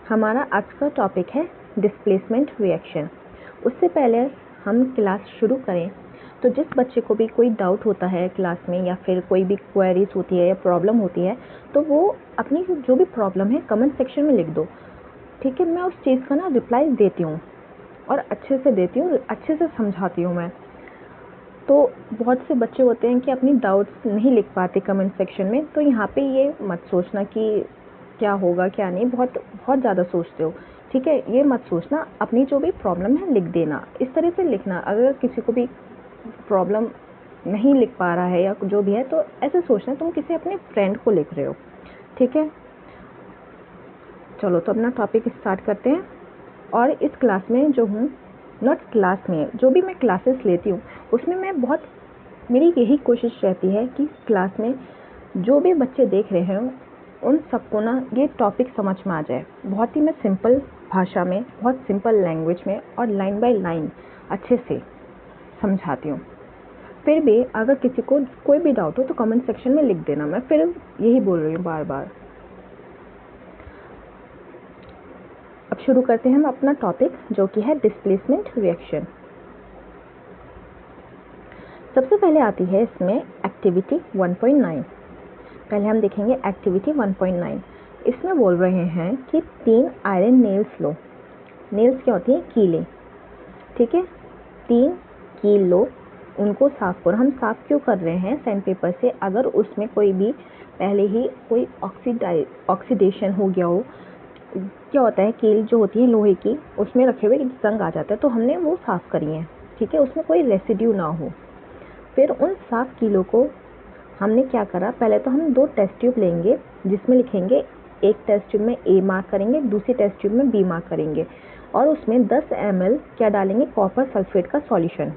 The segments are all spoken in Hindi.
हमारा आज का टॉपिक है डिस्प्लेसमेंट रिएक्शन। उससे पहले हम क्लास शुरू करें तो जिस बच्चे को भी कोई डाउट होता है क्लास में या फिर कोई भी क्वेरीज होती है या प्रॉब्लम होती है तो वो अपनी जो भी प्रॉब्लम है कमेंट सेक्शन में लिख दो, ठीक है। मैं उस चीज़ का रिप्लाई देती हूँ और अच्छे से देती हूँ, अच्छे से समझाती हूँ मैं। तो बहुत से बच्चे होते हैं कि अपनी डाउट्स नहीं लिख पाते कमेंट सेक्शन में, तो यहाँ पे ये मत सोचना कि क्या होगा क्या नहीं, बहुत ज़्यादा सोचते हो, ठीक है। ये मत सोचना, अपनी जो भी प्रॉब्लम है लिख देना, इस तरह से लिखना। अगर किसी को भी प्रॉब्लम नहीं लिख पा रहा है या जो भी है तो ऐसे सोचना तुम किसी अपने फ्रेंड को लिख रहे हो, ठीक है। चलो तो अपना टॉपिक स्टार्ट करते हैं। और इस क्लास में जो हूँ, नॉट क्लास में, जो भी मैं क्लासेस लेती हूँ उसमें मेरी यही कोशिश रहती है कि क्लास में जो भी बच्चे देख रहे हैं उन सबको ये टॉपिक समझ में आ जाए। बहुत ही मैं सिंपल भाषा में, बहुत सिंपल लैंग्वेज में और लाइन बाय लाइन अच्छे से समझाती हूँ। फिर भी अगर किसी को कोई भी डाउट हो तो कमेंट सेक्शन में लिख देना, मैं फिर यही बोल रही हूँ बार बार। अब शुरू करते हैं हम अपना टॉपिक जो कि है डिस्प्लेसमेंट रिएक्शन। सबसे पहले आती है इसमें एक्टिविटी 1.9। पहले हम देखेंगे एक्टिविटी 1.9। इसमें बोल रहे हैं कि 3 आयरन नेल्स लो। नेल्स क्या होती हैं? कीलें, ठीक है। 3 कील लो, उनको साफ करो। हम साफ क्यों कर रहे हैं? सैंड पेपर से। अगर उसमें कोई भी पहले ही कोई ऑक्सीडेशन हो गया हो, क्या होता है कील जो होती है लोहे की, उसमें रखे हुए जंग आ जाता है, तो हमने वो साफ करी है, ठीक है, उसमें कोई रेसिड्यू ना हो। फिर उन साफ कीलों को हमने क्या करा, पहले तो हम 2 टेस्ट ट्यूब लेंगे जिसमें लिखेंगे, एक टेस्ट ट्यूब में ए मार्क करेंगे, दूसरी टेस्ट ट्यूब में बी मार्क करेंगे, और उसमें 10 ml क्या डालेंगे? कॉपर सल्फेट का सॉल्यूशन,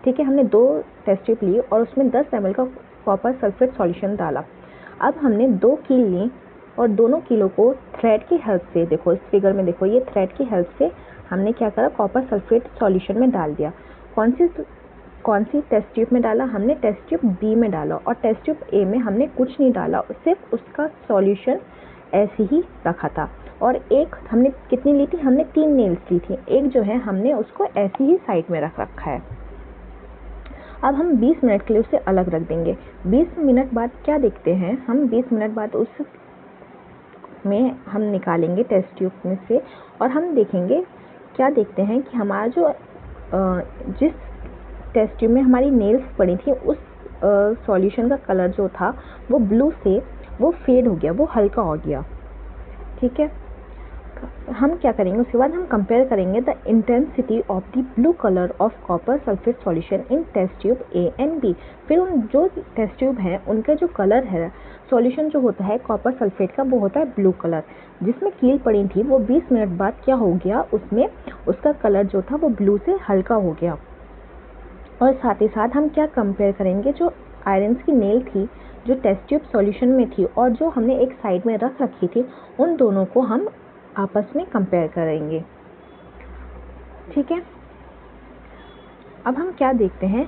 ठीक है। हमने 2 टेस्ट ट्यूब ली और उसमें 10 ml का कॉपर सल्फेट सॉल्यूशन डाला। अब हमने 2 कील ली और दोनों कीलों को थ्रेड की हेल्प से, देखो इस फिगर में देखो, ये थ्रेड की हेल्प से हमने क्या करा? कॉपर सल्फेट सॉल्यूशन में डाल दिया। कौन सी टेस्ट ट्यूब में डाला? हमने टेस्ट ट्यूब बी में डाला, और टेस्ट ट्यूब ए में हमने कुछ नहीं डाला, सिर्फ उसका सॉल्यूशन ऐसे ही रखा था। और एक हमने कितनी ली थी? हमने 3 नेल्स ली थी, एक जो है हमने उसको ऐसे ही साइड में रखा है। अब हम 20 मिनट के लिए उसे अलग रख देंगे। 20 मिनट बाद क्या देखते हैं हम? 20 मिनट बाद उस में हम निकालेंगे टेस्ट ट्यूब में से और हम देखेंगे, क्या देखते हैं कि हमारा जो जिस टेस्ट ट्यूब में हमारी नेल्स पड़ी थी उस सॉल्यूशन का कलर जो था वो ब्लू से वो फेड हो गया, वो हल्का हो गया, ठीक है। हम क्या करेंगे उसके बाद? हम कंपेयर करेंगे the intensity of the blue colour of copper sulphate solution in test tube A and B. फिर उन जो टेस्ट ट्यूब है उनका जो कलर है, सॉल्यूशन जो होता है कॉपर सल्फेट का, वो होता है ब्लू कलर। जिसमें कील पड़ी थी वो 20 मिनट बाद क्या हो गया? उसमें उसका कलर जो था वो ब्लू से हल्का हो गया। और साथ ही साथ हम क्या कंपेयर करेंगे? जो आयरन की नेल थी जो टेस्ट ट्यूब सॉल्यूशन में थी और जो हमने एक साइड में रख रखी थी, उन दोनों को हम आपस में कंपेयर करेंगे, ठीक है। अब हम क्या देखते हैं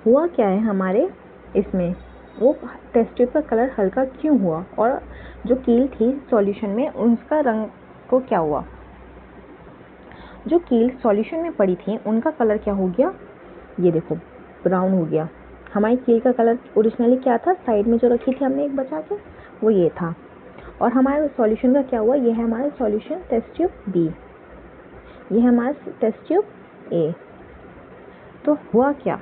हुआ क्या है हमारे इसमें, वो टेस्ट ट्यूब का कलर हल्का क्यों हुआ और जो कील थी सॉल्यूशन में उनका रंग को क्या हुआ? जो कील सॉल्यूशन में पड़ी थी उनका कलर क्या हो गया? ये देखो ब्राउन हो गया। हमारी कील का कलर ओरिजिनली क्या था? साइड में जो रखी थी हमने एक बचा के, वो ये था। और हमारे सॉल्यूशन का क्या हुआ? ये है हमारा सॉल्यूशन टेस्ट ट्यूब बी, ये है हमारा टेस्ट ट्यूब ए। तो हुआ क्या?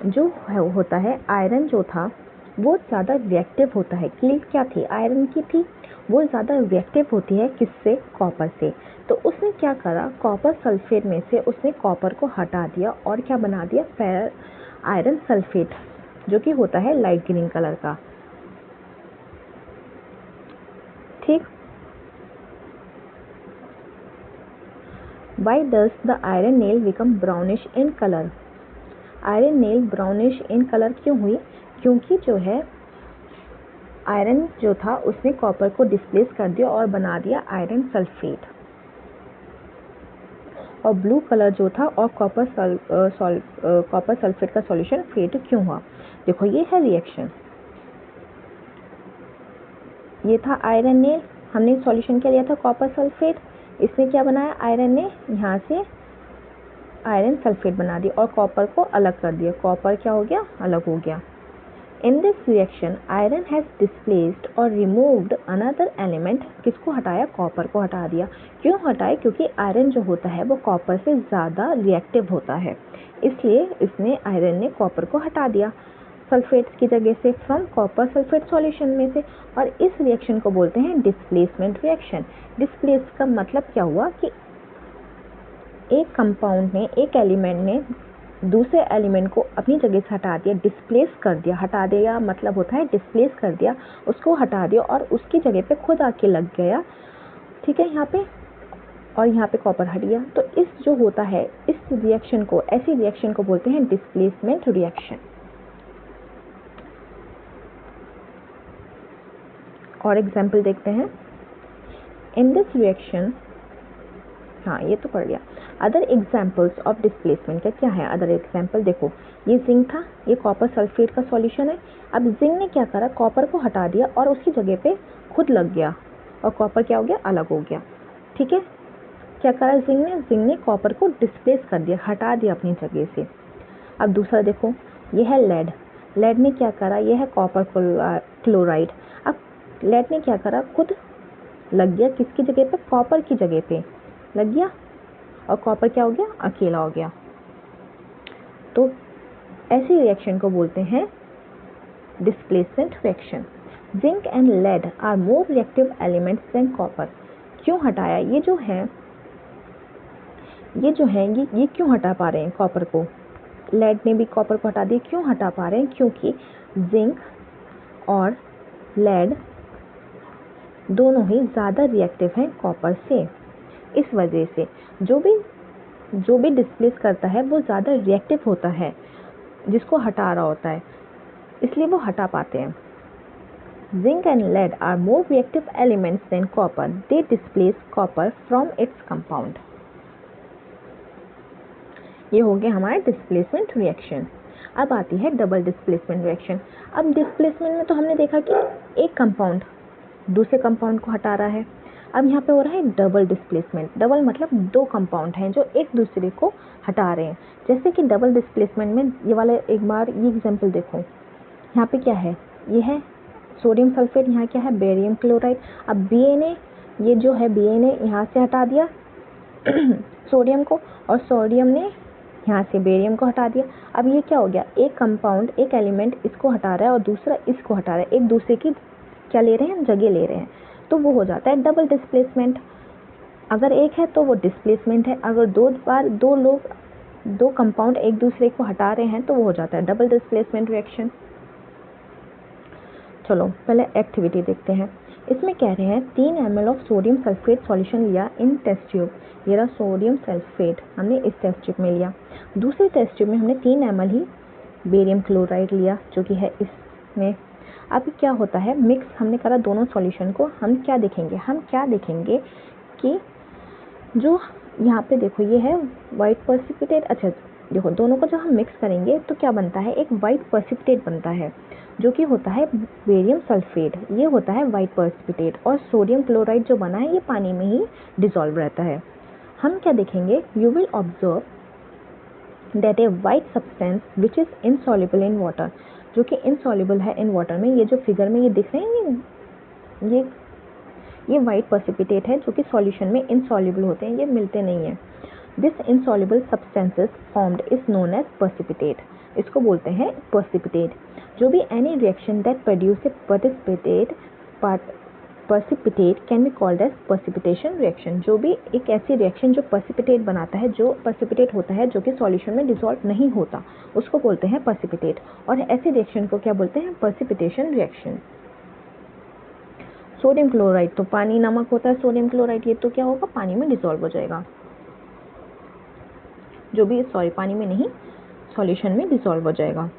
जो होता है आयरन जो था वो ज़्यादा रिएक्टिव होता है। कील क्या थी? आयरन की थी, वो ज़्यादा रिएक्टिव होती है किससे? कॉपर से। तो उसने क्या करा? कॉपर सल्फेट में से उसने कॉपर को हटा दिया और क्या बना दिया? फेर आयरन सल्फेट, जो कि होता है लाइट ग्रीन कलर का, ठीक। Why does the iron nail become brownish in color? Iron nail brownish in colour क्यों हुई? क्योंकि जो है आयरन जो था उसने कॉपर को डिस्प्लेस कर दिया और बना दिया आयरन सल्फेट, और ब्लू कलर जो था और कॉपर सल्फेट का सॉल्यूशन फेड क्यों हुआ? देखो ये है रिएक्शन, ये था आयरन नेल, हमने सॉल्यूशन क्या लिया था कॉपर सल्फेट, इसने क्या बनाया आयरन ने यहाँ से आयरन सल्फेट बना दिया और कॉपर को अलग कर दिया, कॉपर क्या हो गया अलग हो गया। In this reaction iron has displaced और रिमूव्ड अनदर एलिमेंट, किसको हटाया कॉपर को हटा दिया। क्यों हटाए, क्योंकि आयरन जो होता है वो कॉपर से ज़्यादा रिएक्टिव होता है, इसलिए इसने आयरन ने कॉपर को हटा दिया सल्फेट्स की जगह से, फ्रॉम कॉपर सल्फेट सॉल्यूशन में से। और इस रिएक्शन को बोलते हैं डिस्प्लेसमेंट रिएक्शन। डिस्प्लेस का मतलब क्या हुआ कि एक कंपाउंड ने, एक एलिमेंट ने दूसरे एलिमेंट को अपनी जगह से हटा दिया, डिस्प्लेस कर दिया। हटा दिया मतलब होता है डिस्प्लेस कर दिया, उसको हटा दिया और उसकी जगह पे खुद आके लग गया, ठीक है यहाँ पे, और यहाँ पे कॉपर हट गया। तो इस जो होता है इस रिएक्शन को, ऐसी रिएक्शन को बोलते हैं डिस्प्लेसमेंट रिएक्शन। और एग्जाम्पल देखते हैं। इन दिस रिएक्शन, हाँ ये तो पढ़ लिया। अदर एग्जाम्पल्स ऑफ डिस्प्लेसमेंट का क्या है, अदर एग्जाम्पल देखो, ये जिंक था, ये कॉपर सल्फेट का सॉल्यूशन है। अब जिंक ने क्या करा, कॉपर को हटा दिया और उसकी जगह पे खुद लग गया और कॉपर क्या हो गया अलग हो गया, ठीक है। क्या करा जिंक ने कॉपर को डिस्प्लेस कर दिया, हटा दिया अपनी जगह से। अब दूसरा देखो, ये है लेड, लेड ने क्या करा, ये है कॉपर क्लोराइड। अब लेड ने क्या करा, खुद लग गया किसकी जगह पे, कॉपर की जगह पे लग गया और कॉपर क्या हो गया अकेला हो गया। तो ऐसी रिएक्शन को बोलते हैं displacement reaction. Zinc and lead are more reactive elements than copper. क्यों हटाया, ये जो है ये क्यों हटा पा रहे हैं कॉपर को, लेड ने भी कॉपर को हटा दिया, क्यों हटा पा रहे हैं, क्योंकि जिंक और लेड दोनों ही ज़्यादा रिएक्टिव हैं कॉपर से। इस वजह से जो भी डिस्प्लेस करता है वो ज़्यादा रिएक्टिव होता है जिसको हटा रहा होता है, इसलिए वो हटा पाते हैं। Zinc and lead are more reactive elements than copper, they displace copper from its compound. ये हो गया हमारा डिस्प्लेसमेंट रिएक्शन। अब आती है डबल डिस्प्लेसमेंट रिएक्शन। अब डिस्प्लेसमेंट में तो हमने देखा कि एक कंपाउंड दूसरे कंपाउंड को हटा रहा है, अब यहाँ पे हो रहा है डबल डिस्प्लेसमेंट। डबल मतलब दो कंपाउंड हैं जो एक दूसरे को हटा रहे हैं। जैसे कि डबल डिस्प्लेसमेंट में ये वाला एक बार ये एग्जांपल देखो, यहाँ पे क्या है, ये है सोडियम सल्फेट, यहाँ क्या है बेरियम क्लोराइड। अब Ba ने ये जो है Ba ने यहाँ से हटा दिया सोडियम को और सोडियम ने यहाँ से बेरियम को हटा दिया। अब ये क्या हो गया, एक कंपाउंड, एक एलिमेंट इसको हटा रहा है और दूसरा इसको हटा रहा है, एक दूसरे की क्या ले रहे हैं, जगह ले रहे हैं, तो वो हो जाता है डबल डिस्प्लेसमेंट। अगर एक है तो वो डिस्प्लेसमेंट है, अगर दो कंपाउंड एक दूसरे को हटा रहे हैं तो वो हो जाता है डबल डिस्प्लेसमेंट रिएक्शन। चलो पहले एक्टिविटी देखते हैं। इसमें कह रहे हैं 3 ml of sodium sulphate solution लिया इन टेस्ट ट्यूब। ये रहा सोडियम सल्फेट हमने इस टेस्ट ट्यूब में लिया। दूसरे टेस्ट ट्यूब में हमने 3 ml ही बेरियम क्लोराइड लिया जो कि है इसमें। अब क्या होता है, मिक्स हमने करा दोनों सॉल्यूशन को। हम क्या देखेंगे कि जो यहाँ पे देखो ये है वाइट पर्सिपिटेट। अच्छा देखो दोनों को जब हम मिक्स करेंगे तो क्या बनता है, एक वाइट पर्सिपिटेट बनता है जो कि होता है बेरियम सल्फेट, ये होता है वाइट पर्सिपिटेट। और सोडियम क्लोराइड जो बना है ये पानी में ही डिसॉल्व रहता है। हम क्या देखेंगे, you will observe that A white substance which is insoluble in water, जो कि इनसॉल्युबल है इन वाटर में। ये जो फिगर में ये दिख रहे हैं ये वाइट पर्सिपिटेट है जो कि सॉल्यूशन में इनसॉल्युबल होते हैं, ये मिलते नहीं हैं। This insoluble substances formed is known as precipitate, इसको बोलते हैं पर्सिपिटेट। जो भी any reaction that produce a precipitate can be called as precipitation reaction. जो भी एक ऐसी रिएक्शन जो पर्सिपिटेट बनाता है, जो पर्सिपिटेट होता है जो कि सॉल्यूशन में डिसॉल्व नहीं होता, उसको बोलते हैं पर्सिपिटेट। और ऐसी रिएक्शन को क्या बोलते हैं, पर्सिपिटेशन रिएक्शन। सोडियम क्लोराइड तो पानी नमक होता है सोडियम क्लोराइड, ये तो क्या होगा पानी में डिसॉल्व हो जाएगा, जो भी पानी में नहीं सॉल्यूशन में डिसॉल्व हो जाएगा।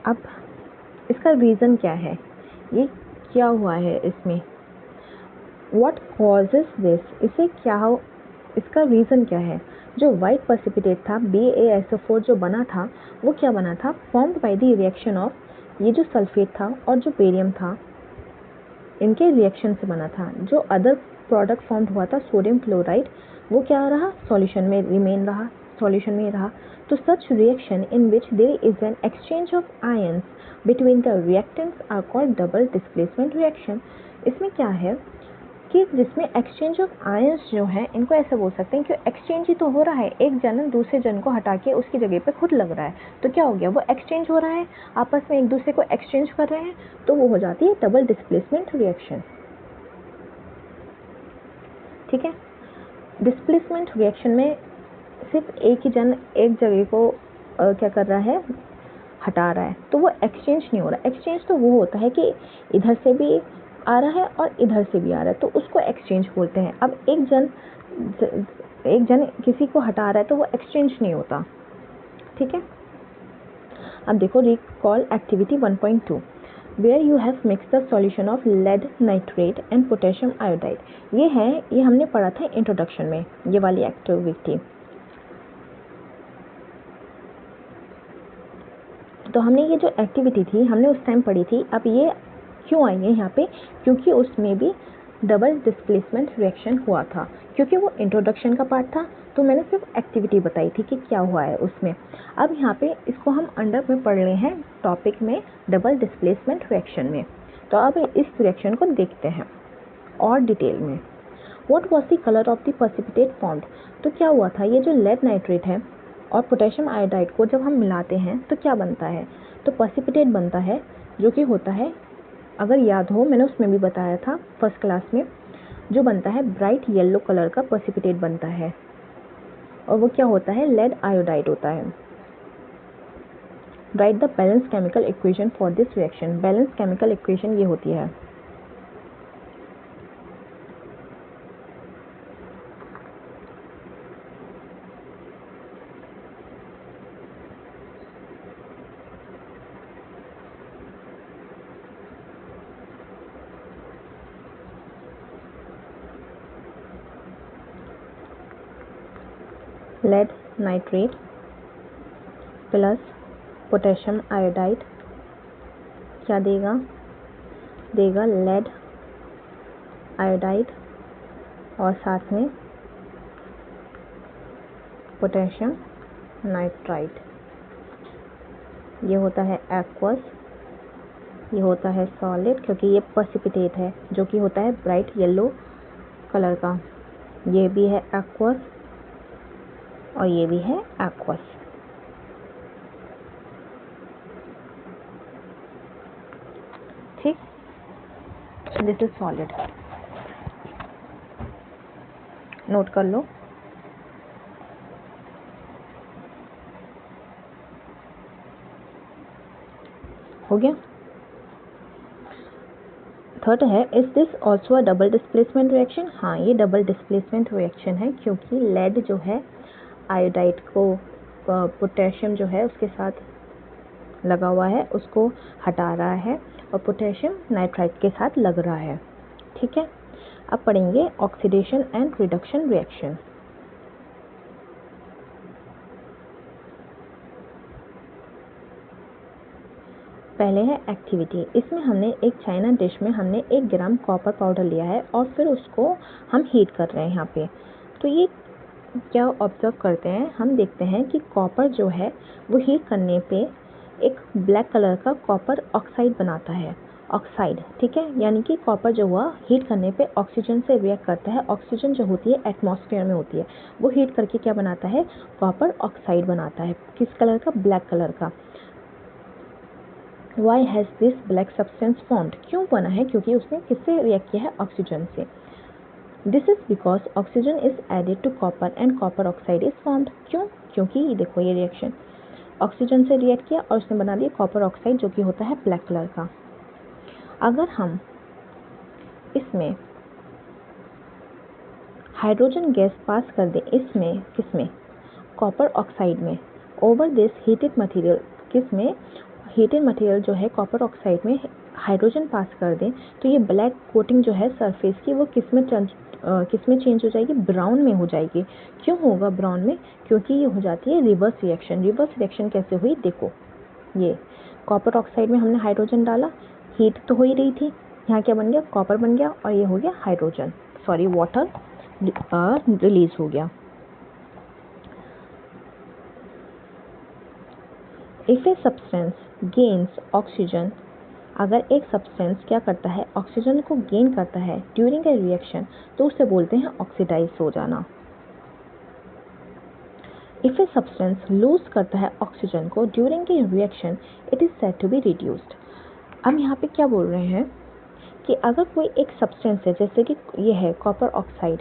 अब इसका रीज़न क्या है, ये क्या हुआ है इसमें, व्हाट कॉजेस दिस, इसे क्या हो, इसका रीज़न क्या है। जो वाइट प्रेसिपिटेट था BaSO4 जो बना था वो क्या बना था, formed by the reaction of ये जो सल्फेट था और जो बेरियम था इनके रिएक्शन से बना था। जो अदर प्रोडक्ट फॉर्म्ड हुआ था सोडियम क्लोराइड वो क्या रहा, सॉल्यूशन में रिमेन रहा, सॉल्यूशन में रहा। तो such reaction in which there is an exchange of ions between the reactants are called double displacement reaction. इसमें क्या है कि जिसमें एक्सचेंज ऑफ आयंस जो है इनको ऐसे बोल सकते हैं कि एक्सचेंज ही तो हो रहा है, एक जन दूसरे जन को हटा के उसकी जगह पे खुद लग रहा है, तो क्या हो गया, वो एक्सचेंज हो रहा है, आपस में एक दूसरे को एक्सचेंज कर रहे हैं, तो वो हो जाती है डबल डिस्प्लेसमेंट रिएक्शन। ठीक है, डिस्प्लेसमेंट रिएक्शन में सिर्फ एक ही जन एक जगह को क्या कर रहा है, हटा रहा है, तो वो एक्सचेंज नहीं हो रहा। एक्सचेंज तो वो होता है कि इधर से भी आ रहा है और इधर से भी आ रहा है, तो उसको एक्सचेंज बोलते हैं। अब एक जन किसी को हटा रहा है तो वो एक्सचेंज नहीं होता। ठीक है, अब देखो recall activity 1.2 where you have mix the solution of lead nitrate and potassium iodide. ये हमने पढ़ा था इंट्रोडक्शन में, ये वाली एक्टिविटी। तो हमने ये जो एक्टिविटी थी हमने उस टाइम पढ़ी थी। अब ये क्यों आई है यहाँ पे, क्योंकि उसमें भी डबल डिस्प्लेसमेंट रिएक्शन हुआ था, क्योंकि वो इंट्रोडक्शन का पार्ट था, तो मैंने सिर्फ एक्टिविटी बताई थी कि क्या हुआ है उसमें। अब यहाँ पे इसको हम अंडर में पढ़ रहे हैं टॉपिक में डबल डिस्प्लेसमेंट रिएक्शन में। तो अब इस रिएक्शन को देखते हैं और डिटेल में। What was the colour of the precipitate formed. तो क्या हुआ था, ये जो लेड नाइट्रेट है और पोटेशियम आयोडाइड को जब हम मिलाते हैं तो क्या बनता है, तो प्रेसिपिटेट बनता है, जो कि होता है, अगर याद हो मैंने उसमें भी बताया था फर्स्ट क्लास में, जो बनता है ब्राइट येलो कलर का प्रेसिपिटेट बनता है, और वो क्या होता है, लेड आयोडाइड होता है। Write the balance chemical equation for this reaction. Balance chemical equation ये होती है, lead nitrate plus potassium iodide क्या देगा, लेड आयोडाइड और साथ में पोटेशियम नाइट्राइड। ये होता है एक्वस, ये होता है सॉलिड, क्योंकि ये प्रेसिपिटेट है जो कि होता है ब्राइट येलो कलर का। ये भी है एक्वस और ये भी है एक्वस। ठीक, दिस इज सॉलिड, नोट कर लो। हो गया। थर्ड है, is this also a double displacement reaction. हाँ, ये डबल डिस्प्लेसमेंट रिएक्शन है, क्योंकि लेड जो है आयोडाइड को पोटेशियम जो है उसके साथ लगा हुआ है उसको हटा रहा है, और पोटेशियम नाइट्राइड के साथ लग रहा है। ठीक है, अब पढ़ेंगे ऑक्सीडेशन एंड रिडक्शन रिएक्शन। पहले है एक्टिविटी। इसमें हमने एक चाइना डिश में हमने 1 ग्राम कॉपर पाउडर लिया है और फिर उसको हम हीट कर रहे हैं यहाँ पे। तो ये क्या ऑब्जर्व करते हैं, हम देखते हैं कि कॉपर जो है वो हीट करने पे एक ब्लैक कलर का कॉपर ऑक्साइड बनाता है, ऑक्साइड। ठीक है, यानी कि कॉपर जो हुआ हीट करने पे ऑक्सीजन से रिएक्ट करता है। ऑक्सीजन जो होती है एटमॉस्फेयर में होती है, वो हीट करके क्या बनाता है, कॉपर ऑक्साइड बनाता है। किस कलर का, ब्लैक कलर का। Why has this black substance formed? क्यों बना है, क्योंकि उसने किससे रिएक्ट किया है, ऑक्सीजन से। This is because oxygen is added to copper and copper oxide is formed. क्यों, क्योंकि ये देखो ये रिएक्शन ऑक्सीजन से रिएक्ट किया और उसने बना दिया कॉपर ऑक्साइड जो कि होता है ब्लैक कलर का। अगर हम इसमें हाइड्रोजन गैस पास कर दें, इसमें किसमें, कॉपर ऑक्साइड में, ओवर दिस हीटेड मटेरियल, किसमें, हीटेड मटेरियल जो है कॉपर ऑक्साइड में हाइड्रोजन पास कर दें तो ये ब्लैक कोटिंग जो है सरफेस की वो किस में चेंज हो जाएगी, ब्राउन में हो जाएगी। क्यों होगा ब्राउन में, क्योंकि ये हो जाती है रिवर्स रिएक्शन। रिवर्स रिएक्शन कैसे हुई, देखो ये कॉपर ऑक्साइड में हमने हाइड्रोजन डाला, हीट तो हो ही रही थी, यहाँ क्या बन गया, कॉपर बन गया और ये हो गया हाइड्रोजन, सॉरी वाटर रिलीज हो गया। If a substance gains oxygen, अगर एक सब्सटेंस क्या करता है, ऑक्सीजन को गेन करता है ड्यूरिंग ए रिएक्शन, तो उसे बोलते हैं ऑक्सीडाइज हो जाना। इफ ए सब्सटेंस लूज करता है ऑक्सीजन को during a reaction, it is said to be reduced. अब यहाँ पे क्या बोल रहे हैं कि अगर कोई एक सब्सटेंस है, जैसे कि ये है कॉपर ऑक्साइड,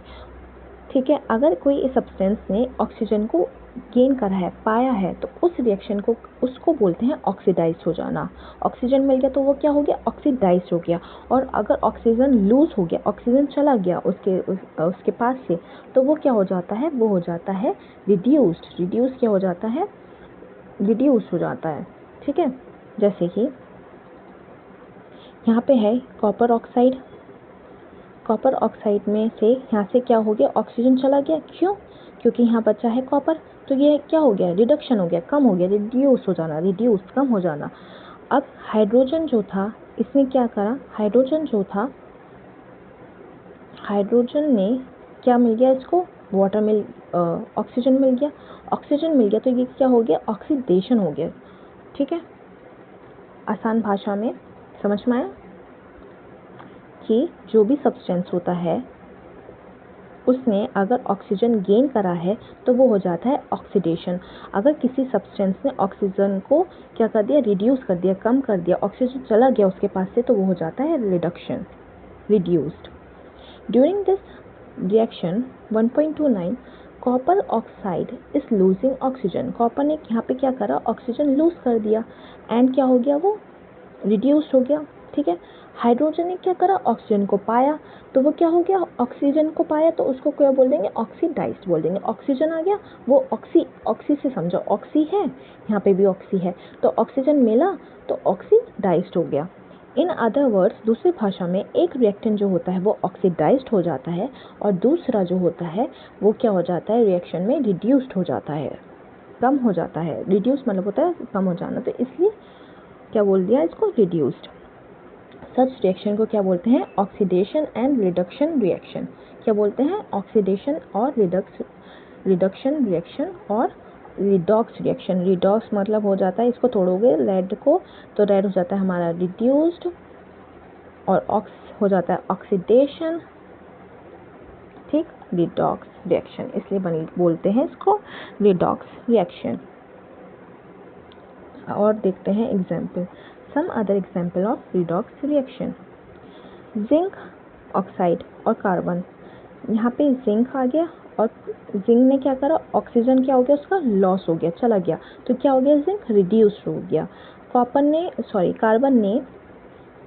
ठीक है, अगर कोई इस सब्सटेंस ने ऑक्सीजन को गेन करा है, पाया है, तो उस रिएक्शन को उसको बोलते हैं ऑक्सीडाइज हो जाना। ऑक्सीजन मिल गया तो वो क्या हो गया, ऑक्सीडाइज हो गया। और अगर ऑक्सीजन लूज हो गया, ऑक्सीजन चला गया उसके पास से, तो वो क्या हो जाता है, वो हो जाता है रिड्यूस्ड। रिड्यूस क्या हो जाता है, रिड्यूस हो जाता है, ठीक है। जैसे कि यहाँ पे है कॉपर ऑक्साइड, कॉपर ऑक्साइड में से यहाँ से क्या हो गया, ऑक्सीजन चला गया, क्यों, क्योंकि यहाँ बचा है कॉपर, तो ये क्या हो गया, रिडक्शन हो गया, कम हो गया, रिड्यूस हो जाना, रिड्यूस कम हो जाना। अब हाइड्रोजन जो था, इसने क्या करा, हाइड्रोजन जो था, हाइड्रोजन ने क्या मिल गया इसको, वाटर मिल ऑक्सीजन मिल गया, ऑक्सीजन मिल गया तो ये क्या हो गया, ऑक्सीडेशन हो गया, ठीक है। आसान भाषा में समझ में आया कि जो भी सब्सटेंस होता है उसने अगर ऑक्सीजन गेन करा है तो वो हो जाता है ऑक्सीडेशन। अगर किसी सब्सटेंस ने ऑक्सीजन को क्या कर दिया, रिड्यूस कर दिया, कम कर दिया, ऑक्सीजन चला गया उसके पास से, तो वो हो जाता है reduction, reduced. During this reaction 1.29 copper oxide is losing oxygen. Copper ने यहाँ पे क्या करा, ऑक्सीजन लूज कर दिया एंड क्या हो गया, वो रिड्यूस्ड हो गया, ठीक है। हाइड्रोजन ने क्या करा, ऑक्सीजन को पाया, तो वो क्या हो गया, ऑक्सीजन को पाया तो उसको क्या बोल देंगे, ऑक्सीडाइज्ड बोल देंगे। ऑक्सीजन आ गया, वो ऑक्सी से समझो, ऑक्सी है, यहाँ पे भी ऑक्सी है, तो ऑक्सीजन मिला तो ऑक्सीडाइज्ड हो गया। इन अदर वर्ड्स, दूसरी भाषा में एक रिएक्टेंट जो होता है वो ऑक्सीडाइज्ड हो जाता है और दूसरा जो होता है वो क्या हो जाता है, रिएक्शन में रिड्यूस्ड हो जाता है, कम हो जाता है। रिड्यूस मतलब होता है कम हो जाना, तो इसलिए क्या बोल दिया इसको, रिड्यूस्ड। सच रिएक्शन को क्या बोलते हैं, ऑक्सीडेशन एंड रिडक्शन रिएक्शन। क्या बोलते हैं, ऑक्सीडेशन और रिडक्शन रिएक्शन और रिडॉक्स रिएक्शन। रिडॉक्स मतलब हो जाता है, इसको तोड़ोगे रेड को तो रेड हो जाता है हमारा रिड्यूस्ड, और ऑक्स हो जाता है ऑक्सीडेशन, ठीक, रिडॉक्स रिएक्शन, इसलिए बोलते हैं इसको रिडॉक्स रिएक्शन। और देखते हैं example, some other example of redox reaction. Zinc oxide और कार्बन, यहाँ पे जिंक आ गया और जिंक ने क्या करा, ऑक्सीजन क्या हो गया, उसका लॉस हो गया, चला गया, तो क्या हो गया, जिंक रिड्यूस हो गया। कार्बन ने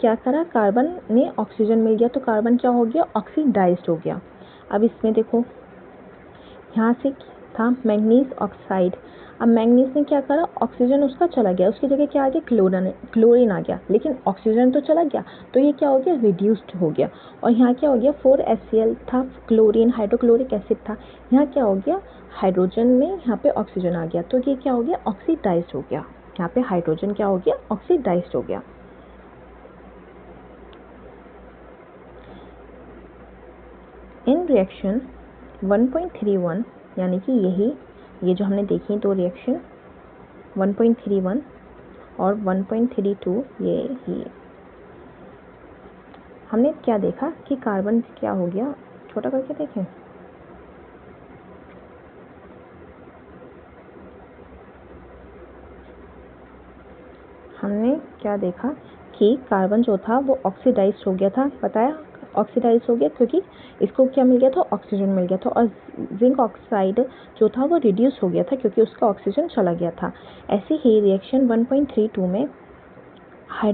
क्या करा, कार्बन ने ऑक्सीजन मिल गया तो कार्बन क्या हो गया, ऑक्सीडाइज्ड हो गया। अब इसमें देखो, यहाँ से था मैंगनीज ऑक्साइड, अब मैंगनीज ने क्या करा, ऑक्सीजन उसका चला गया, उसकी जगह क्या आ गया, क्लोरीन आ गया, लेकिन ऑक्सीजन तो चला गया, तो ये क्या हो गया, रिड्यूस्ड हो गया। और यहाँ क्या हो गया, 4HCl था, क्लोरीन हाइड्रोक्लोरिक एसिड था, यहाँ क्या हो गया, हाइड्रोजन में यहाँ पे ऑक्सीजन आ गया, तो ये क्या हो गया, ऑक्सीडाइज्ड हो गया। यहाँ पे हाइड्रोजन क्या हो गया, ऑक्सीडाइज्ड हो गया। इन रिएक्शन 1.31, यानी कि ये जो हमने देखी दो रिएक्शन 1.31 और 1.32, ये ही हमने क्या देखा कि कार्बन क्या हो गया, छोटा करके देखें, हमने क्या देखा कि कार्बन जो था वो ऑक्सीडाइज्ड हो गया था, बताया ऑक्सीडाइज्ड हो गया क्योंकि इसको क्या मिल गया था, ऑक्सीजन मिल गया था। और जिंक ऑक्साइड जो था वो रिड्यूस हो गया था क्योंकि उसका ऑक्सीजन चला गया था। ऐसे ही रिएक्शन 1.32 में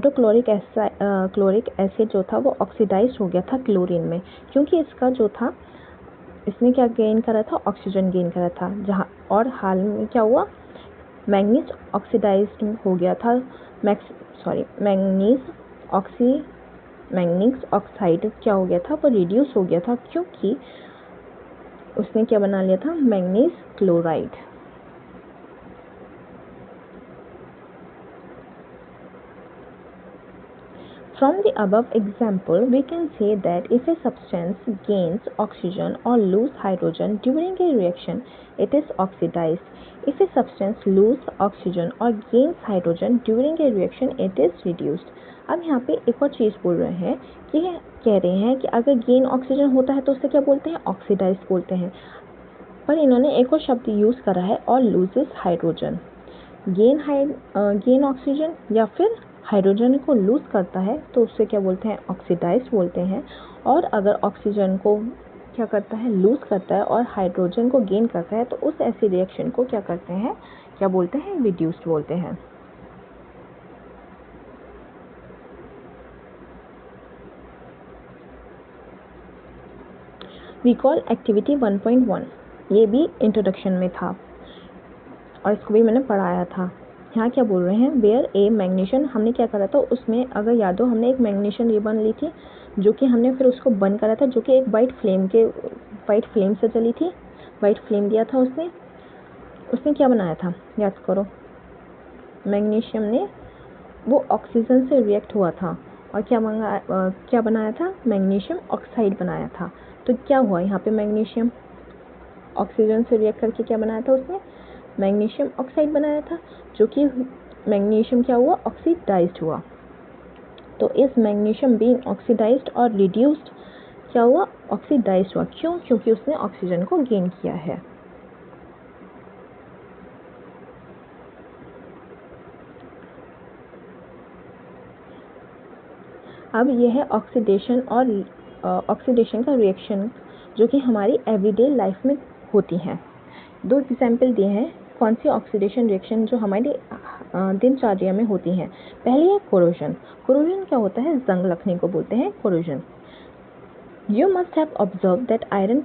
क्लोरिक एसिड जो था वो ऑक्सीडाइज्ड हो गया था क्लोरीन में, क्योंकि इसका जो था, इसने क्या गेन करा था, ऑक्सीजन गेन करा था। जहाँ और हाल में क्या हुआ, मैंगनीज ऑक्सीडाइज्ड हो गया था, मैंगनीज ऑक्सी मैंगनीज ऑक्साइड क्या हो गया था, वो रिड्यूस हो गया था, क्योंकि उसने क्या बना लिया था, manganese chloride. From the above example, we can say that if a substance gains oxygen or lose hydrogen during a reaction, it is oxidized. If a substance lose oxygen or gains hydrogen during a reaction, it is reduced. अब यहाँ पे एक और चीज़ बोल रहे हैं कि कह रहे हैं कि अगर गेन ऑक्सीजन होता है तो उसे क्या बोलते हैं, ऑक्सीडाइज बोलते हैं। पर इन्होंने एक और शब्द यूज़ करा है, और लूजेस हाइड्रोजन। गेन ऑक्सीजन या फिर हाइड्रोजन को लूज करता है तो उससे क्या बोलते हैं, ऑक्सीडाइज बोलते हैं। और अगर ऑक्सीजन को क्या करता है, लूज करता है, और हाइड्रोजन को गेन करता है तो उस ऐसी रिएक्शन को क्या करते हैं, क्या बोलते हैं, रिड्यूस्ड बोलते हैं। रिकॉल एक्टिविटी 1.1, ये भी इंट्रोडक्शन में था और इसको भी मैंने पढ़ाया था। यहाँ क्या बोल रहे हैं, वेयर ए मैग्नीशियम, हमने क्या करा था उसमें, अगर याद हो हमने एक मैग्नीशियम रिबन ली थी जो कि हमने फिर उसको बंद करा था, जो कि एक वाइट फ्लेम से चली थी, वाइट फ्लेम दिया था उसने क्या बनाया था, याद करो। मैग्नीशियम ने वो ऑक्सीजन से रिएक्ट हुआ था और क्या बनाया था, मैग्नीशियम ऑक्साइड बनाया था। तो क्या हुआ यहाँ पे, मैग्नीशियम ऑक्सीजन से रिएक्ट करके क्या बनाया था उसने, मैग्नीशियम ऑक्साइड बनाया था, जो कि मैग्नीशियम क्या हुआ, ऑक्सीडाइज्ड हुआ। तो इस मैग्नीशियम बीइंग ऑक्सीडाइज्ड और रिड्यूस्ड क्या हुआ, ऑक्सीडाइज्ड हुआ। क्यों, क्योंकि उसने ऑक्सीजन को गेन किया है। अब यह है ऑक्सीडेशन और ऑक्सीडेशन का रिएक्शन जो कि हमारी एवरीडे लाइफ में होती हैं। दो एग्जाम्पल दिए हैं कौन सी ऑक्सीडेशन रिएक्शन जो हमारी दिनचर्या में होती हैं। पहली है कोरोजन। कोरोजन क्या होता है, जंग लगने को बोलते हैं corrosion. You must have observe that iron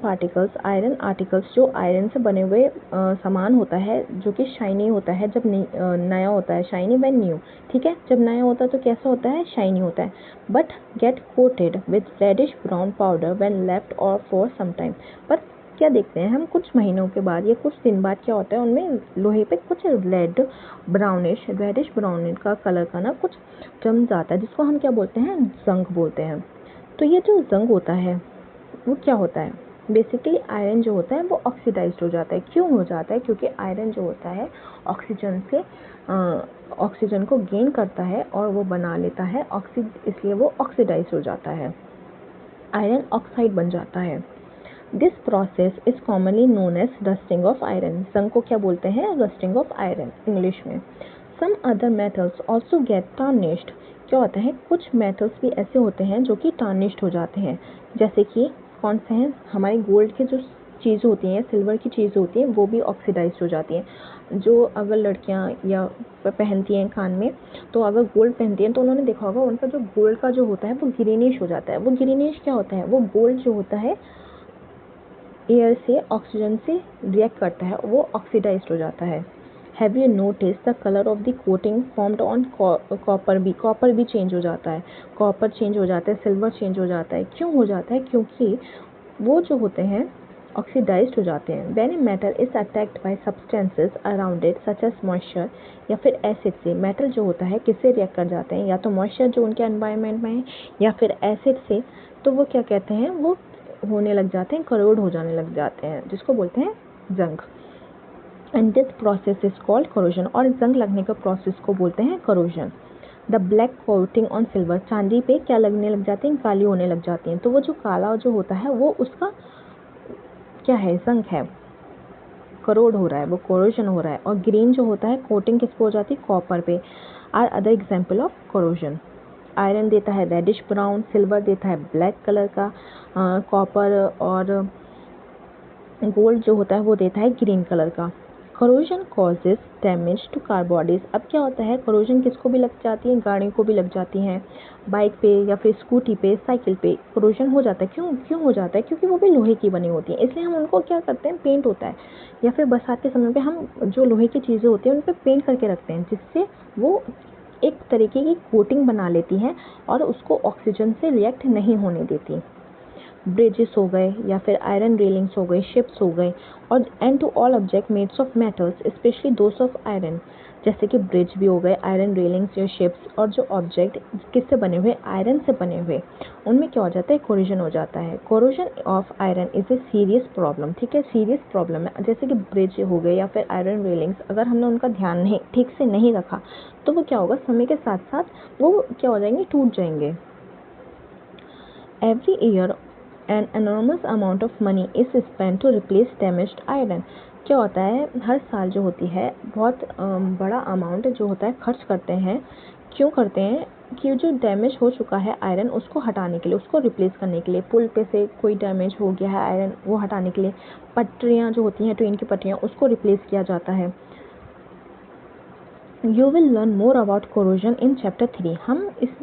articles जो आयरन से बने हुए सामान होता है जो कि शाइनी होता है, जब नया होता है, शाइनी व्हेन न्यू, ठीक है, जब नया होता है तो कैसा होता है, शाइनी होता है, but get coated with reddish brown powder when left और फॉर सम टाइम। पर क्या देखते हैं हम, कुछ महीनों के बाद या कुछ दिन बाद क्या होता है, उनमें लोहे पे कुछ रेडिश ब्राउनिश का कलर का ना कुछ जम जाता है, जिसको हम क्या बोलते हैं, जंग बोलते हैं। तो ये जो जंग होता है वो क्या होता है, बेसिकली आयरन जो होता है वो ऑक्सीडाइज्ड हो जाता है। क्यों हो जाता है, क्योंकि आयरन जो होता है ऑक्सीजन को गेन करता है और वो बना लेता है इसलिए वो ऑक्सीडाइज हो जाता है, आयरन ऑक्साइड बन जाता है। This process is commonly known as rusting of iron. जंग को क्या बोलते हैं, रस्टिंग ऑफ आयरन इंग्लिश में। Some other metals also get tarnished. क्या होता है, कुछ मेटल्स भी ऐसे होते हैं जो कि टार्निश्ड हो जाते हैं, जैसे कि कौन से हैं, हमारे गोल्ड के जो चीज़ होती हैं, सिल्वर की चीज़ होती हैं, वो भी ऑक्सीडाइज्ड हो जाती हैं। जो अगर लड़कियां या पहनती हैं कान में, तो अगर गोल्ड पहनती हैं तो उन्होंने देखा होगा उनका जो गोल्ड का जो होता है वो ग्रीनिश हो जाता है। वो ग्रीनिश क्या होता है, वो गोल्ड जो होता है एयर से ऑक्सीजन से रिएक्ट करता है, वो ऑक्सीडाइज्ड हो जाता है। Have you notice the colour of the coating formed on copper भी चेंज हो जाता है, कॉपर चेंज हो जाता है, सिल्वर चेंज हो जाता है। क्यों हो जाता है, क्योंकि वो जो होते हैं ऑक्सीडाइज्ड हो जाते हैं। When a metal is attacked by substances around it such as moisture या फिर एसिड से, मेटल जो होता है किससे रिएक्ट कर जाते हैं, या तो मॉइस्चर जो उनके एनवायरनमेंट में है या फिर एसिड से, तो वो क्या कहते हैं, वो होने लग जाते हैं, करोड हो जाने लग जाते हैं, जिसको बोलते हैं जंग। And this process is called corrosion. और जंग लगने के प्रोसेस को बोलते हैं corrosion. The black coating on silver, चांदी पे क्या लगने लग जाती हैं, काली होने लग जाती हैं, तो वो जो काला जो होता है वो उसका क्या है, जंग है, करोड हो रहा है, वो कोरोजन हो रहा है। और ग्रीन जो होता है कोटिंग किस पे हो जाती है, कॉपर पे। Are other example of corrosion. Iron देता है रेडिश ब्राउन, सिल्वर देता है ब्लैक कलर का, कॉपर और गोल्ड जो होता है वो देता है ग्रीन कलर का। Corrosion causes damage to car bodies. अब क्या होता है, करोजन किसको भी लग जाती है, गाड़ियों को भी लग जाती हैं, बाइक पे या फिर स्कूटी पे, साइकिल पे करोजन हो जाता है। क्यों हो जाता है, क्योंकि वो भी लोहे की बनी होती है, इसलिए हम उनको क्या करते हैं, पेंट होता है, या फिर बरसात के समय पे हम जो लोहे की चीज़ें होती हैं उन पर पेंट करके रखते हैं, जिससे वो एक तरीके की कोटिंग बना लेती हैं और उसको ऑक्सीजन से रिएक्ट नहीं होने देती। ब्रिजेस हो गए या फिर आयरन रेलिंग्स हो गई, शिप्स हो गए, और and to all object made of metals specially those of iron, जैसे कि ब्रिज भी हो गए, आयरन रेलिंग्स या शिप्स, और जो ऑब्जेक्ट किससे बने हुए, आयरन से बने हुए, उनमें क्या हो जाता है, कोरोजन हो जाता है। Corrosion of iron is a serious problem, ठीक है, सीरियस प्रॉब्लम है। जैसे कि ब्रिज हो गए या फिर आयरन रेलिंग्स, अगर हमने उनका ध्यान नहीं ठीक से नहीं रखा तो वो क्या होगा, समय के साथ साथ वो क्या हो जाएंगे, टूट जाएंगे। Every year an enormous amount of money is spent to replace damaged iron। क्या होता है, हर साल जो होती है बहुत बड़ा अमाउंट जो होता है खर्च करते हैं। क्यों करते हैं, कि जो डैमेज हो चुका है आयरन उसको हटाने के लिए, उसको रिप्लेस करने के लिए। पुल पे से कोई डैमेज हो गया है आयरन, वो हटाने के लिए। पटरियाँ जो होती हैं, ट्रेन की पटरियाँ, उसको रिप्लेस किया जाता है। You will learn more about corrosion in chapter 3। हम इस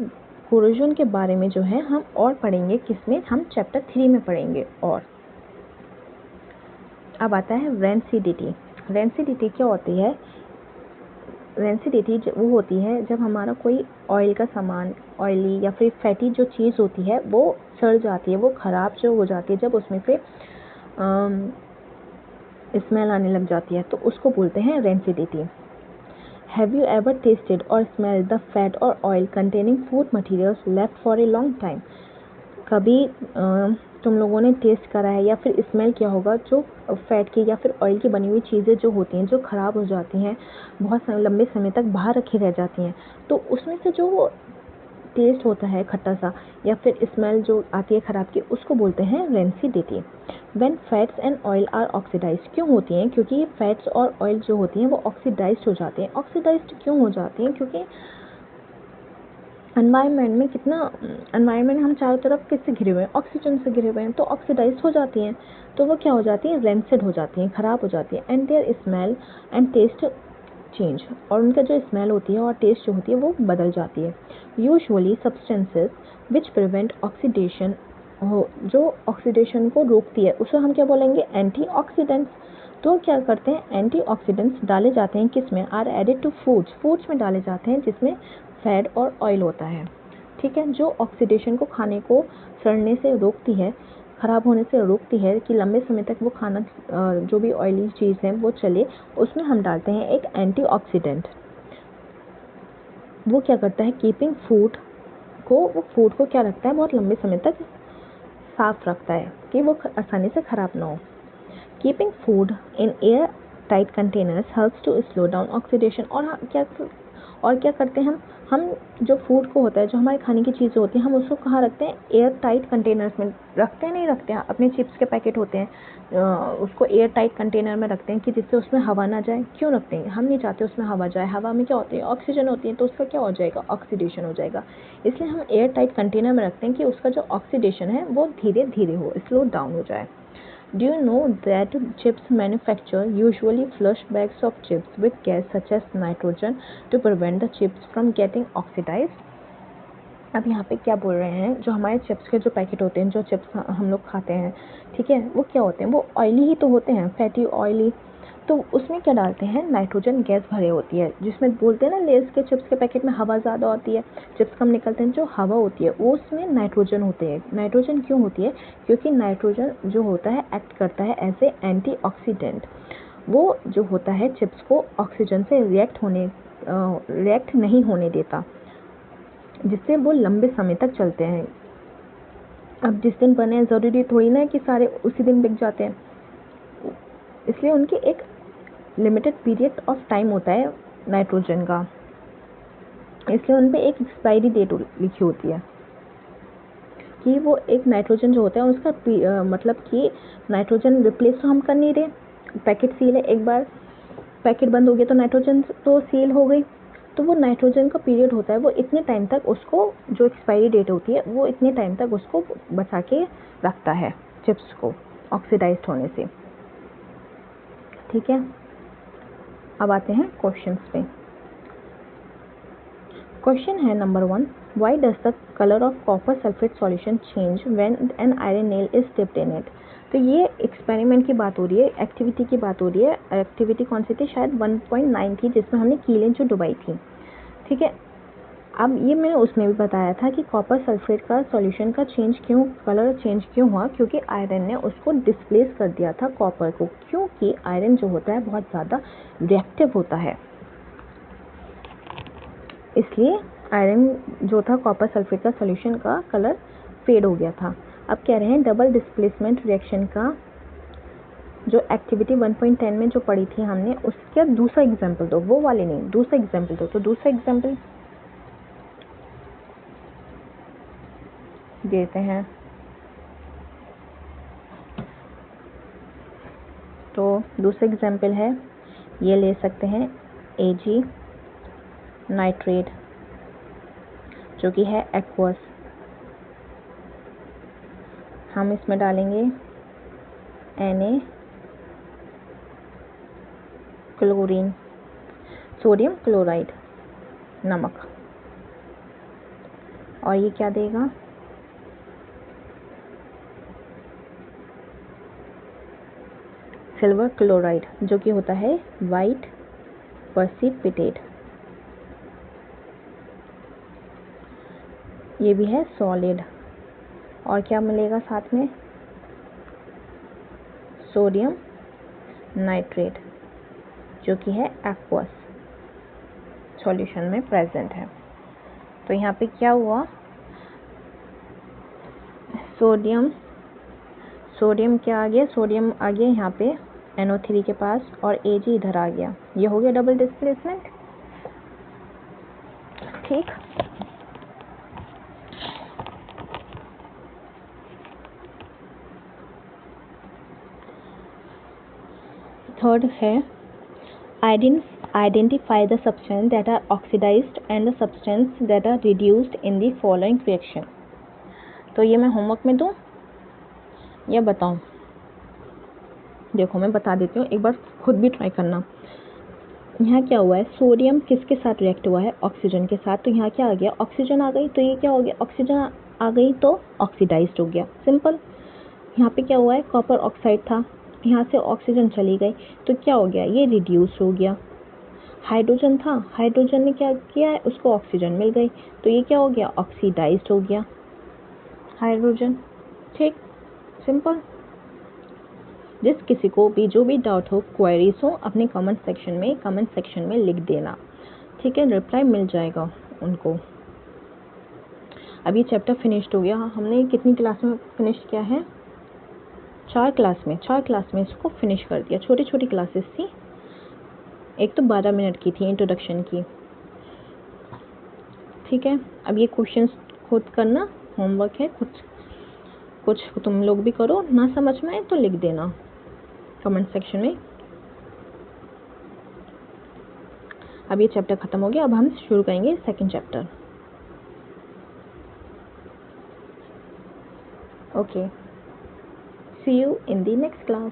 कोरोजन के बारे में जो है हम और पढ़ेंगे, किसमें, हम चैप्टर 3 में पढ़ेंगे। और अब आता है रेंसिडिटी। रेंसिडिटी क्या होती है, रेंसिडिटी वो होती है जब हमारा कोई ऑयल का सामान, ऑयली या फिर फैटी जो चीज़ होती है वो सड़ जाती है, वो ख़राब जो हो जाती है, जब उसमें से स्मेल आने लग जाती है, तो उसको बोलते हैं rancidity. Have you ever tasted or smelled the fat or oil containing food materials left for a long time? कभी तुम लोगों ने टेस्ट करा है या फिर स्मेल किया होगा जो फैट की या फिर ऑयल की बनी हुई चीज़ें जो होती हैं, जो ख़राब हो जाती हैं, बहुत लंबे समय तक बाहर रखी रह जाती हैं, तो उसमें से जो टेस्ट होता है खट्टा सा या फिर स्मेल जो आती है ख़राब की, उसको बोलते हैं rancidity. When fats and oil are oxidised, क्यों होती हैं, क्योंकि ये फैट्स और ऑयल जो होती हैं वो ऑक्सीडाइज्ड हो जाते हैं। ऑक्सीडाइज्ड क्यों हो जाती हैं, क्योंकि एनवायरनमेंट में कितना, एनवायरनमेंट हम चारों तरफ किससे घिरे हुए हैं, ऑक्सीजन से घिरे हुए हैं, तो ऑक्सीडाइज हो जाती हैं, तो वो क्या हो जाती हैं, रेंसिड हो जाती हैं, ख़राब हो जाती हैं। And their smell and taste change, और उनका जो स्मेल होती है और टेस्ट जो होती है वो बदल जाती है। Usually substances which prevent oxidation, जो ऑक्सीडेशन को रोकती है उसे हम क्या बोलेंगे, एंटीऑक्सीडेंट्स। तो क्या करते हैं, एंटीऑक्सीडेंट्स डाले जाते हैं किस में, are added to foods, foods में डाले जाते हैं जिसमें फैट और ऑयल होता है, ठीक है, जो ऑक्सीडेशन को, खाने को सड़ने से रोकती है, ख़राब होने से रोकती है, कि लंबे समय तक वो खाना जो भी ऑयली चीज़ है वो चले, उसमें हम डालते हैं एक एंटीऑक्सीडेंट। वो क्या करता है, कीपिंग फूड को, वो फूड को क्या रखता है, बहुत लंबे समय तक साफ रखता है कि वो आसानी से ख़राब ना हो। Keeping food in air tight containers helps to slow down oxidation. और क्या करते हैं हम जो फूड को होता है, जो हमारे खाने की चीज़ें होती हैं, हम उसको कहाँ रखते हैं, एयर टाइट कंटेनर्स में रखते हैं, नहीं रखते हैं। अपने चिप्स के पैकेट होते हैं, उसको एयर टाइट कंटेनर में रखते हैं कि जिससे उसमें हवा ना जाए। क्यों रखते हैं, हम नहीं चाहते उसमें हवा जाए, हवा में क्या होती है, ऑक्सीजन होती है, तो उसका क्या हो जाएगा, ऑक्सीडेशन हो जाएगा। इसलिए हम एयर टाइट कंटेनर में रखते हैं कि उसका जो ऑक्सीडेशन है वो धीरे धीरे हो, स्लो डाउन हो जाए। Do you know that chips manufacturer usually flush bags of chips with gas such as nitrogen to prevent the chips from getting oxidized? अब यहाँ पे क्या बोल रहे हैं, जो हमारे चिप्स के जो पैकेट होते हैं, जो चिप्स हम लोग खाते हैं, ठीक है, वो क्या होते हैं, वो ऑयली ही तो होते हैं, फैटी ऑयली। तो उसमें क्या डालते हैं, नाइट्रोजन गैस भरे होती है, जिसमें बोलते हैं ना, लेस के चिप्स के पैकेट में हवा ज़्यादा होती है, चिप्स कम निकलते हैं, जो हवा होती है वो उसमें नाइट्रोजन होते हैं। नाइट्रोजन क्यों होती है, क्योंकि नाइट्रोजन जो होता है एक्ट करता है एज ए एंटीऑक्सीडेंट। वो जो होता है चिप्स को ऑक्सीजन से रिएक्ट नहीं होने देता, जिससे वो लंबे समय तक चलते हैं। अब जिस दिन बने हैं ज़रूरी थोड़ी ना है कि सारे उसी दिन बिक जाते हैं, इसलिए उनकी एक लिमिटेड पीरियड ऑफ टाइम होता है नाइट्रोजन का, इसलिए उन पे एक एक्सपायरी डेट लिखी होती है कि वो एक नाइट्रोजन जो होता है उसका मतलब कि नाइट्रोजन रिप्लेस तो हम कर नहीं रहे, पैकेट सील है, एक बार पैकेट बंद हो गया तो नाइट्रोजन तो सील हो गई, तो वो नाइट्रोजन का पीरियड होता है, वो इतने टाइम तक उसको, जो एक्सपायरी डेट होती है वो इतने टाइम तक उसको बचा के रखता है चिप्स को ऑक्सीडाइज्ड होने से, ठीक है। अब आते हैं क्वेश्चंस पे। क्वेश्चन है number 1, why does the colour of copper sulphate solution change when an iron nail is dipped in it. तो ये एक्सपेरिमेंट की बात हो रही है, एक्टिविटी की बात हो रही है। एक्टिविटी कौन सी थी, शायद 1.9 थी, जिसमें हमने कीलें जो डुबाई थी, ठीक है। अब ये मैंने उसमें भी बताया था कि कॉपर सल्फेट का सॉल्यूशन का कलर चेंज क्यों हुआ, क्योंकि आयरन ने उसको डिस्प्लेस कर दिया था कॉपर को, क्योंकि आयरन जो होता है बहुत ज़्यादा रिएक्टिव होता है, इसलिए आयरन जो था कॉपर सल्फेट का सॉल्यूशन का कलर फेड हो गया था। अब कह रहे हैं डबल डिस्प्लेसमेंट रिएक्शन का जो एक्टिविटी 1.10 में जो पढ़ी थी हमने, उसका दूसरा एग्जाम्पल दो, वो वाले नहीं, दूसरा एग्जाम्पल दो। तो दूसरा एग्जाम्पल देते हैं। तो दूसरा एग्जाम्पल है, ये ले सकते हैं Ag नाइट्रेट जो कि है एक्वस। हम इसमें डालेंगे Na क्लोरीन, सोडियम क्लोराइड, नमक, और ये क्या देगा, सिल्वर क्लोराइड जो कि होता है वाइट प्रेसिपिटेट। ये भी है सॉलिड। और क्या मिलेगा साथ में, सोडियम नाइट्रेट जो कि है एक्वस सॉल्यूशन में प्रेजेंट है। तो यहाँ पे क्या हुआ, सोडियम क्या आ गया, सोडियम आ गया यहाँ पे NO3 के पास, और Ag इधर आ गया, ये हो गया डबल डिस्प्लेसमेंट। ठीक, थर्ड है identify the substance that are oxidised and the substance that are reduced in the following reaction. तो ये मैं होमवर्क में दूं या बताऊं? देखो मैं बता देती हूँ, एक बार खुद भी ट्राई करना। यहाँ क्या हुआ है, सोडियम किसके साथ रिएक्ट हुआ है, ऑक्सीजन के साथ। तो यहाँ क्या आ गया, ऑक्सीजन आ गई, तो ये क्या हो गया, ऑक्सीजन आ गई तो ऑक्सीडाइज्ड हो गया, सिंपल। यहाँ पे क्या हुआ है, कॉपर ऑक्साइड था, यहाँ से ऑक्सीजन चली गई तो क्या हो गया, ये रिड्यूस हो गया। हाइड्रोजन था, हाइड्रोजन ने क्या किया है, उसको ऑक्सीजन मिल गई तो ये क्या हो गया, ऑक्सीडाइज्ड हो गया हाइड्रोजन। ठीक, सिंपल। जिस किसी को भी जो भी डाउट हो, क्वेरीज हो, अपने कमेंट सेक्शन में लिख देना, ठीक है, रिप्लाई मिल जाएगा उनको। अब ये चैप्टर फिनिश्ड हो गया। हमने कितनी क्लास में फिनिश किया है, 4 क्लास में इसको फिनिश कर दिया। छोटी छोटी क्लासेस थी, एक तो 12 मिनट की थी इंट्रोडक्शन की, ठीक है। अब ये क्वेश्चंस खुद करना, होमवर्क है, कुछ तुम लोग भी करो, ना समझ में आए तो लिख देना कमेंट सेक्शन में। अब ये चैप्टर खत्म हो गया, अब हम शुरू करेंगे second chapter. Okay, see you in the next class.